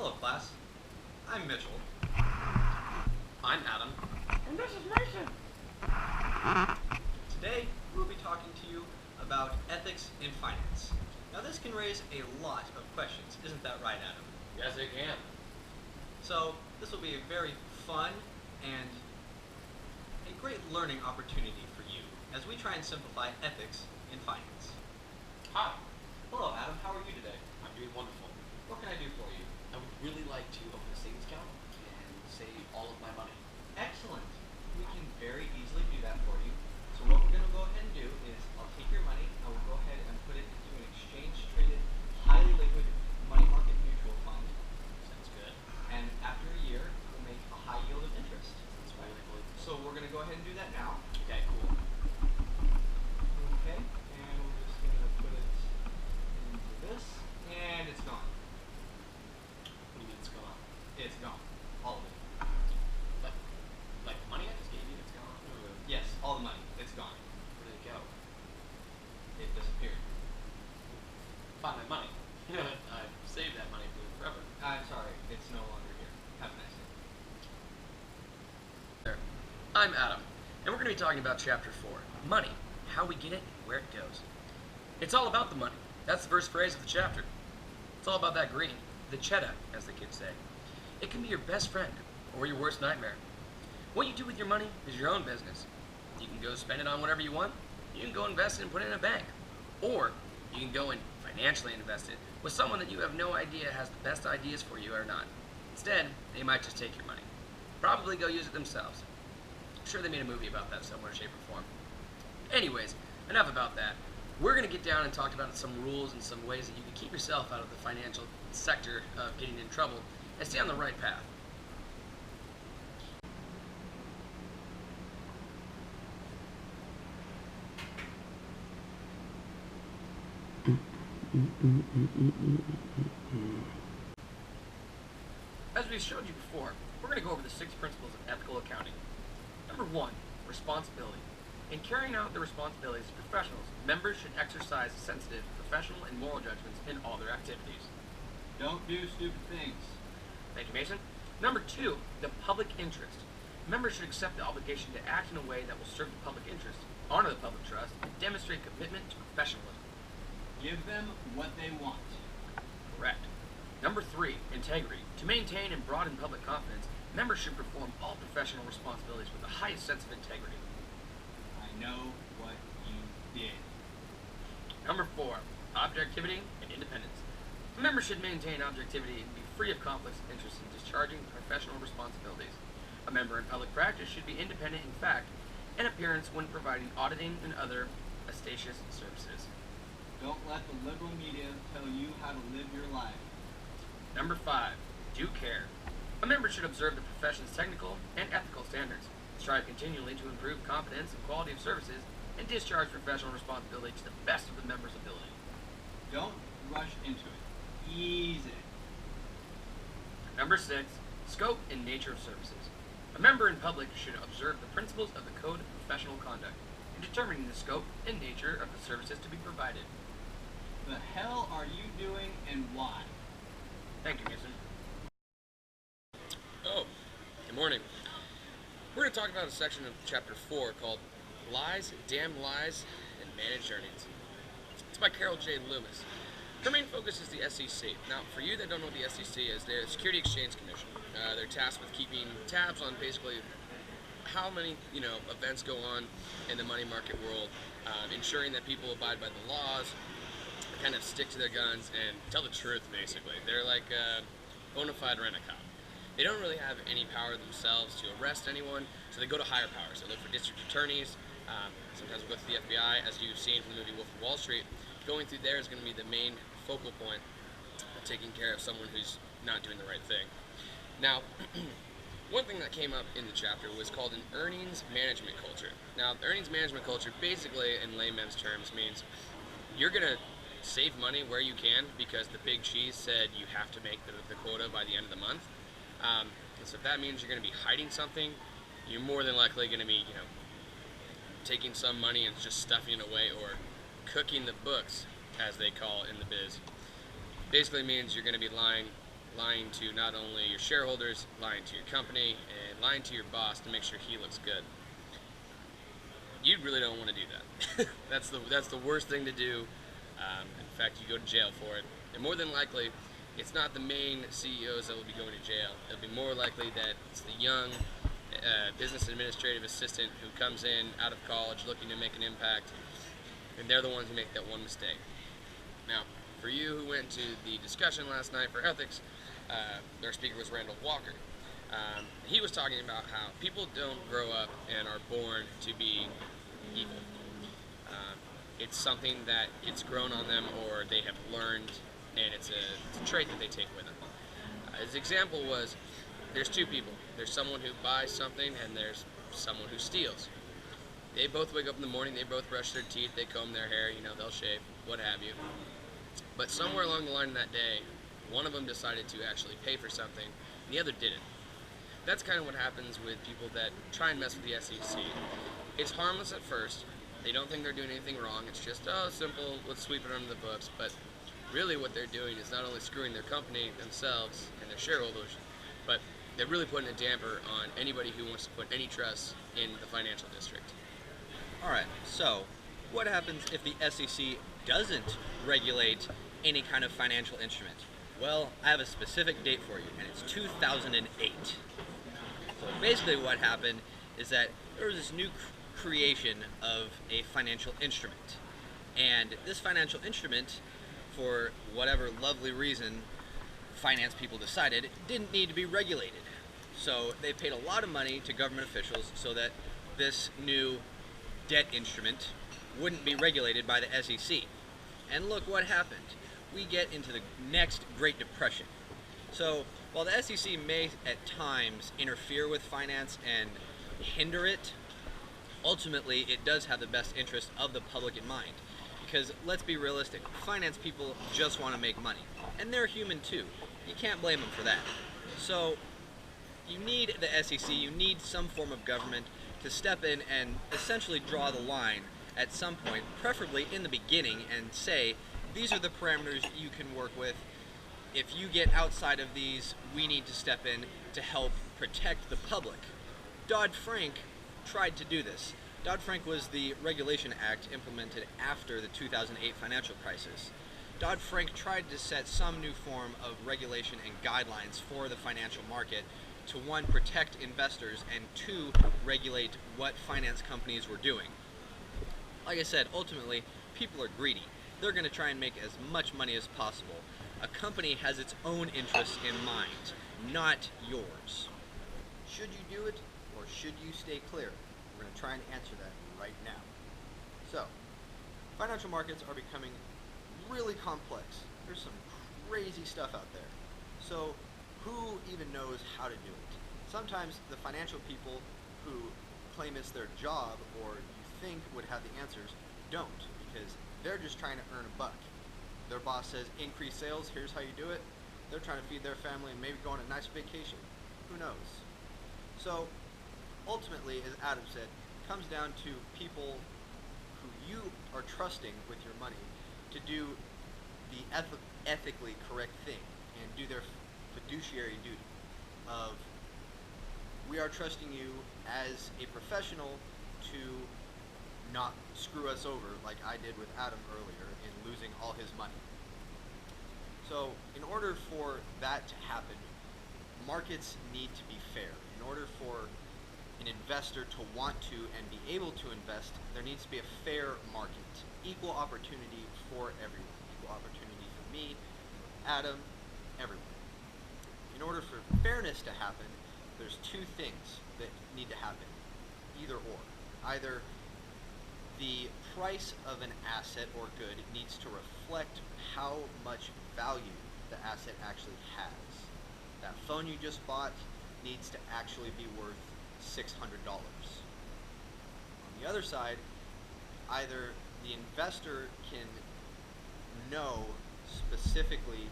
Hello, class. I'm Mitchell. I'm Adam. And this is Mason. Today, we'll be talking to you about ethics in finance. Now, this can raise a lot of questions. Isn't that right, Adam? Yes, it can. So, this will be a very fun and a great learning opportunity for you as we try and simplify ethics in finance. Hi, Hello, Adam. How are you today? I'm doing wonderful. What can I do for you? I would really like to open a savings account and save all of my money. Excellent. We can very easily do that for you. So what we're going to go ahead and do is I'll take your money and we'll go ahead and put it into an exchange-traded, highly liquid money market mutual fund. Sounds good. And after a year, we'll make a high yield of interest. That's really cool. So we're going to go ahead and do that now. Okay, cool. Okay. And we're just going to put it into this. And it's gone. What do you mean it's gone? It's gone. All of it. Like the money I just gave you, it's gone? Or Yes, all the money. It's gone. where did it go? It disappeared. Find my money. I saved that money for forever. I'm sorry. It's no longer here. Have a nice day. There. I'm Adam, and we're going to be talking about Chapter 4, Money, how we get it and where it goes. It's all about the money. That's the first phrase of the chapter. It's all about that green, the cheddar, as the kids say. It can be your best friend or your worst nightmare. What you do with your money is your own business. You can go spend it on whatever you want. You can go invest it and put it in a bank. Or you can go and financially invest it with someone that you have no idea has the best ideas for you or not. Instead, they might just take your money. Probably go use it themselves. I'm sure they made a movie about that somewhere, shape, or form. Anyways, enough about that. We're going to get down and talk about some rules and some ways that you can keep yourself out of the financial sector of getting in trouble and stay on the right path. As we've showed you before, we're going to go over the 6 principles of ethical accounting. Number 1, responsibility. In carrying out their responsibilities as professionals, members should exercise sensitive, professional, and moral judgments in all their activities. Don't do stupid things. Thank you, Mason. Number 2, the public interest. Members should accept the obligation to act in a way that will serve the public interest, honor the public trust, and demonstrate commitment to professionalism. Give them what they want. Correct. Number 3, integrity. To maintain and broaden public confidence, members should perform all professional responsibilities with the highest sense of integrity. I know what you did. Number 4, objectivity and independence. Members should maintain objectivity and be free of conflicts of interest in discharging professional responsibilities. A member in public practice should be independent in fact and appearance when providing auditing and other ostentatious services. Don't let the liberal media tell you how to live your life. Number 5, due care. A member should observe the profession's technical and ethical standards, strive continually to improve competence and quality of services, and discharge professional responsibility to the best of the member's ability. Don't rush into it. Ease it. Number 6, scope and nature of services. A member in public should observe the principles of the Code of Professional Conduct in determining the scope and nature of the services to be provided. The hell are you doing and why? Thank you, Mason. Oh, good morning. We're going to talk about a section of Chapter 4 called Lies, Damn Lies, and Managed Earnings. It's by Carol J. Loomis. Her main focus is the SEC. Now, for you that don't know what the SEC is, they're the Security Exchange Commission. They're tasked with keeping tabs on basically how many events go on in the money market world, ensuring that people abide by the laws, kind of stick to their guns, and tell the truth, basically. They're like a bona fide rent-a-cop. They don't really have any power themselves to arrest anyone, so they go to higher powers. They look for district attorneys. Sometimes we'll go through the FBI, as you've seen from the movie Wolf of Wall Street. Going through there is going to be the main focal point of taking care of someone who's not doing the right thing. Now, one thing that came up in the chapter was called an earnings management culture. Now, the earnings management culture basically, in layman's terms, means you're going to save money where you can because the big cheese said you have to make the quota by the end of the month. So if that means you're going to be hiding something, you're more than likely going to be, taking some money and just stuffing it away, or cooking the books, as they call it in the biz. Basically means you're going to be lying lying to not only your shareholders, lying to your company, and lying to your boss to make sure he looks good. You really don't want to do that. That's the worst thing to do. In fact, you go to jail for it. And more than likely, it's not the main CEOs that will be going to jail. It'll be more likely that it's the young business administrative assistant who comes in out of college looking to make an impact, and they're the ones who make that one mistake. Now, for you who went to the discussion last night for ethics, their speaker was Randall Walker. He was talking about how people don't grow up and are born to be evil. It's something that it's grown on them or they have learned, and it's a trait that they take with them. His example was, there's two people. There's someone who buys something and there's someone who steals. They both wake up in the morning, they both brush their teeth, they comb their hair, they'll shave, what have you. But somewhere along the line in that day, one of them decided to actually pay for something, and the other didn't. That's kind of what happens with people that try and mess with the SEC. It's harmless at first. They don't think they're doing anything wrong. It's just, simple, let's sweep it under the books. But really what they're doing is not only screwing their company, themselves, and their shareholders, but they're really putting a damper on anybody who wants to put any trust in the financial district. Alright, so what happens if the SEC doesn't regulate any kind of financial instrument? Well, I have a specific date for you, and it's 2008. So basically what happened is that there was this new creation of a financial instrument. And this financial instrument, for whatever lovely reason finance people decided, didn't need to be regulated. So they paid a lot of money to government officials so that this new debt instrument wouldn't be regulated by the SEC. And look what happened. We get into the next Great Depression. So while the SEC may at times interfere with finance and hinder it, ultimately it does have the best interest of the public in mind. Because let's be realistic, finance people just want to make money. And they're human too. You can't blame them for that. So you need the SEC, you need some form of government to step in and essentially draw the line at some point, preferably in the beginning, and say, these are the parameters you can work with. If you get outside of these, we need to step in to help protect the public. Dodd-Frank tried to do this. Dodd-Frank was the Regulation Act implemented after the 2008 financial crisis. Dodd-Frank tried to set some new form of regulation and guidelines for the financial market to, one, protect investors, and two, regulate what finance companies were doing. Like I said, ultimately, people are greedy. They're going to try and make as much money as possible. A company has its own interests in mind, not yours. Should you do it, or should you stay clear? We're going to try and answer that right now. So, financial markets are becoming really complex. There's some crazy stuff out there. So, who even knows how to do it? Sometimes the financial people who claim it's their job, or you think would have the answers, don't, because they're just trying to earn a buck. Their boss says, increase sales, here's how you do it. They're trying to feed their family and maybe go on a nice vacation. Who knows? So, ultimately, as Adam said, it comes down to people who you are trusting with your money to do the ethically correct thing and do their fiduciary duty of, we are trusting you as a professional to not screw us over like I did with Adam earlier in losing all his money. So in order for that to happen, markets need to be fair. In order for an investor to want to and be able to invest, there needs to be a fair market. Equal opportunity for everyone. Equal opportunity for me, Adam, everyone. In order for fairness to happen, there's two things that need to happen. Either or. Either the price of an asset or good needs to reflect how much value the asset actually has. That phone you just bought needs to actually be worth $600. On the other side, either the investor can know specifically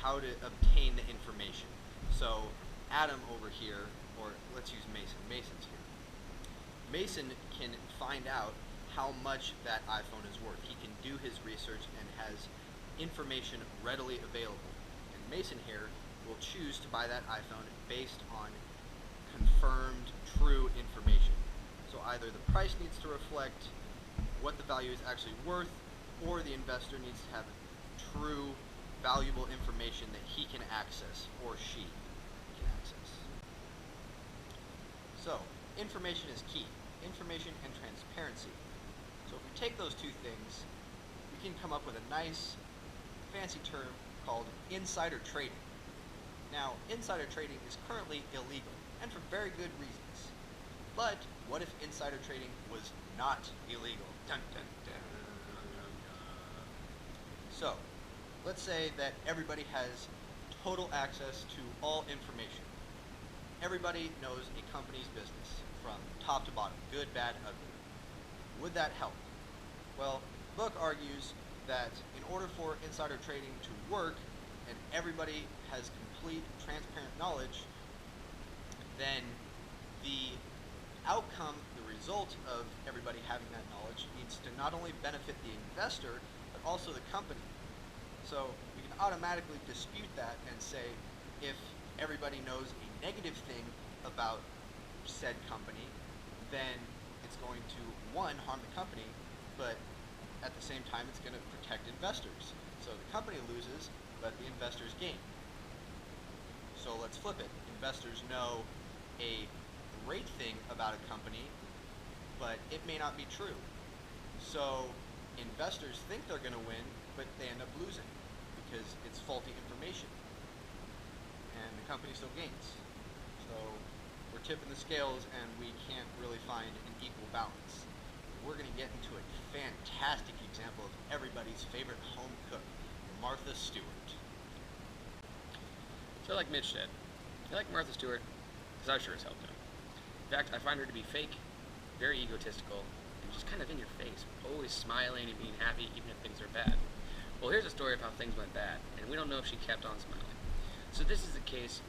how to obtain the information. So Adam over here, or let's use Mason. Mason's here. Mason can find out how much that iPhone is worth. He can do his research and has information readily available. And Mason here will choose to buy that iPhone based on confirmed true information. So either the price needs to reflect what the value is actually worth, or the investor needs to have true, valuable information that he can access, or she can access. So, information is key. Information and transparency. So if we take those two things, we can come up with a nice, fancy term called insider trading. Now, insider trading is currently illegal, and for very good reasons. But what if insider trading was not illegal? Dun, dun, dun. So, let's say that everybody has total access to all information. Everybody knows a company's business from top to bottom, good, bad, ugly. Would that help? Well, the book argues that in order for insider trading to work and everybody has complete, transparent knowledge, then the outcome, the result of everybody having that knowledge needs to not only benefit the investor, but also the company. So we can automatically dispute that and say if everybody knows a negative thing about said company, then it's going to, one, harm the company, but at the same time it's going to protect investors. So the company loses, but the investors gain. So let's flip it. Investors know a great thing about a company, but it may not be true. So investors think they're going to win, but they end up losing because it's faulty information. And the company still gains. So we're tipping the scales and we can't really find an equal balance. We're going to get into a fantastic example of everybody's favorite home cook, Martha Stewart. So like Mitch said, I like Martha Stewart because I sure as hell do. In fact, I find her to be fake, very egotistical, and just kind of in your face, always smiling and being happy even if things are bad. Well, here's a story of how things went bad, and we don't know if she kept on smiling. So this is a case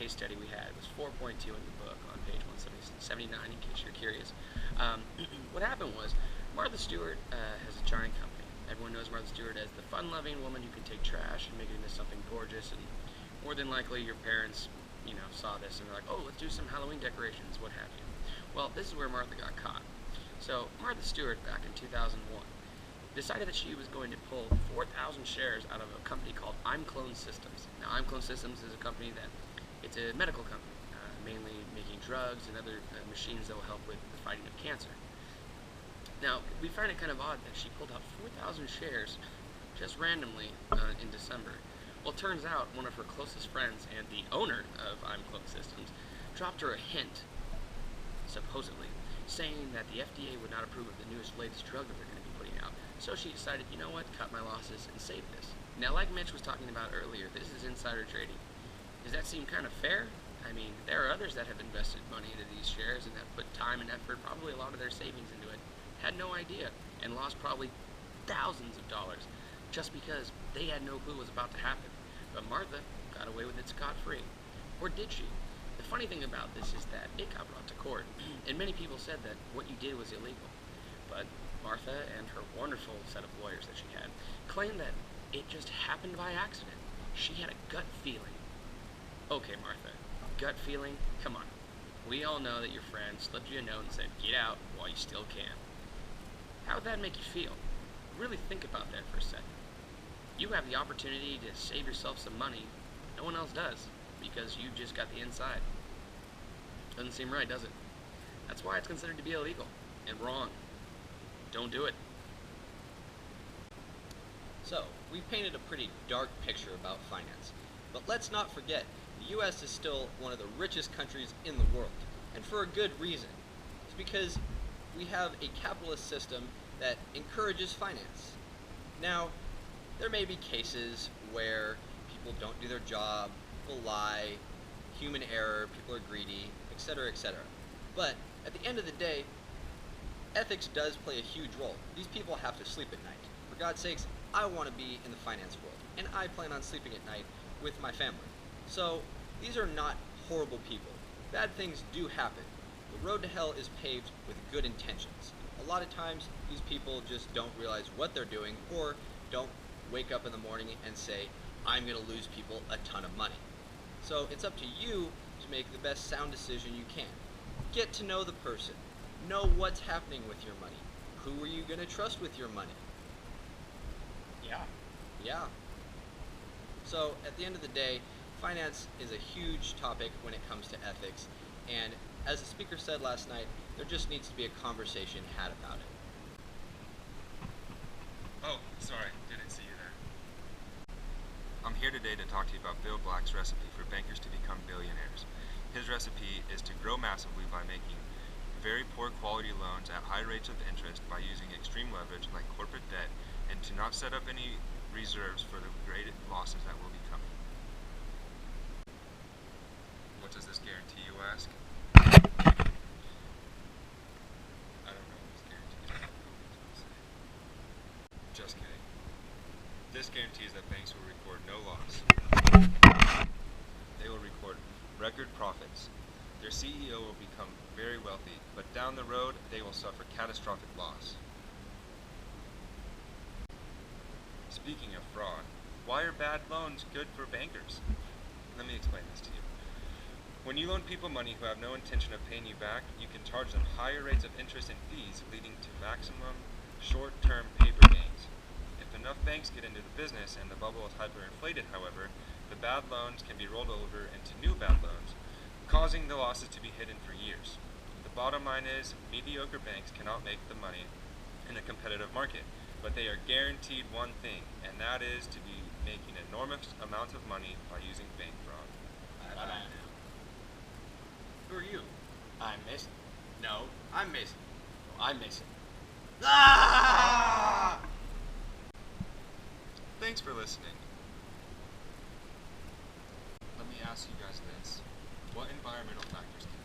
study we had. It was 4.2 in the book on page 179 in case you're curious. What happened was Martha Stewart has a charring company. Everyone knows Martha Stewart as the fun-loving woman who can take trash and make it into something gorgeous, and more than likely your parents saw this and they're like, oh, let's do some Halloween decorations, what have you. Well, this is where Martha got caught. So Martha Stewart, back in 2001, decided that she was going to pull 4,000 shares out of a company called ImClone Systems. Now, ImClone Systems is a company it's a medical company, mainly making drugs and other machines that will help with the fighting of cancer. Now, we find it kind of odd that she pulled out 4,000 shares just randomly in December. Well, it turns out one of her closest friends and the owner of ImClone Systems dropped her a hint, supposedly, saying that the FDA would not approve of the latest drug that they're going to be putting out. So she decided, you know what, cut my losses and save this. Now, like Mitch was talking about earlier, this is insider trading. Does that seem kind of fair? I mean, there are others that have invested money into these shares and have put time and effort, probably a lot of their savings into it, had no idea, and lost probably thousands of dollars just because they had no clue what was about to happen. But Martha got away with it scot-free. Or did she? The funny thing about this is that it got brought to court, and many people said that what you did was illegal. But Martha and her wonderful set of lawyers that she had claimed that it just happened by accident. She had a gut feeling. Okay, Martha, gut feeling? Come on. We all know that your friend slipped you a note and said, get out while you still can. How would that make you feel? Really think about that for a second. You have the opportunity to save yourself some money. No one else does, because you just got the inside. Doesn't seem right, does it? That's why it's considered to be illegal and wrong. Don't do it. So, we've painted a pretty dark picture about finance. But let's not forget, the US is still one of the richest countries in the world. And for a good reason. It's because we have a capitalist system that encourages finance. Now, there may be cases where people don't do their job, people lie, human error, people are greedy, etc., etc. But at the end of the day, ethics does play a huge role. These people have to sleep at night. For God's sakes, I want to be in the finance world, and I plan on sleeping at night with my family. So these are not horrible people. Bad things do happen. The road to hell is paved with good intentions. A lot of times, these people just don't realize what they're doing, or don't wake up in the morning and say, I'm going to lose people a ton of money. So it's up to you to make the best sound decision you can. Get to know the person. Know what's happening with your money. Who are you going to trust with your money? Yeah. Yeah. So at the end of the day, finance is a huge topic when it comes to ethics, and as the speaker said last night, there just needs to be a conversation had about it. Oh, sorry, didn't see you there. I'm here today to talk to you about Bill Black's recipe for bankers to become billionaires. His recipe is to grow massively by making very poor quality loans at high rates of interest by using extreme leverage like corporate debt, and to not set up any reserves for the great losses that will be coming. What does this guarantee, you ask? I don't know what this guarantees. Just kidding. This guarantees that banks will record no loss. They will record record profits. Their CEO will become very wealthy, but down the road, they will suffer catastrophic loss. Speaking of fraud, why are bad loans good for bankers? Let me explain this to you. When you loan people money who have no intention of paying you back, you can charge them higher rates of interest and fees, leading to maximum short-term paper gains. If enough banks get into the business and the bubble is hyperinflated, however, the bad loans can be rolled over into new bad loans, causing the losses to be hidden for years. The bottom line is, mediocre banks cannot make the money in a competitive market, but they are guaranteed one thing, and that is to be making enormous amounts of money by using bank fraud. Who are you? I'm Mason. No, I'm Mason. I'm Mason. Thanks for listening. Let me ask you guys this. What environmental factors can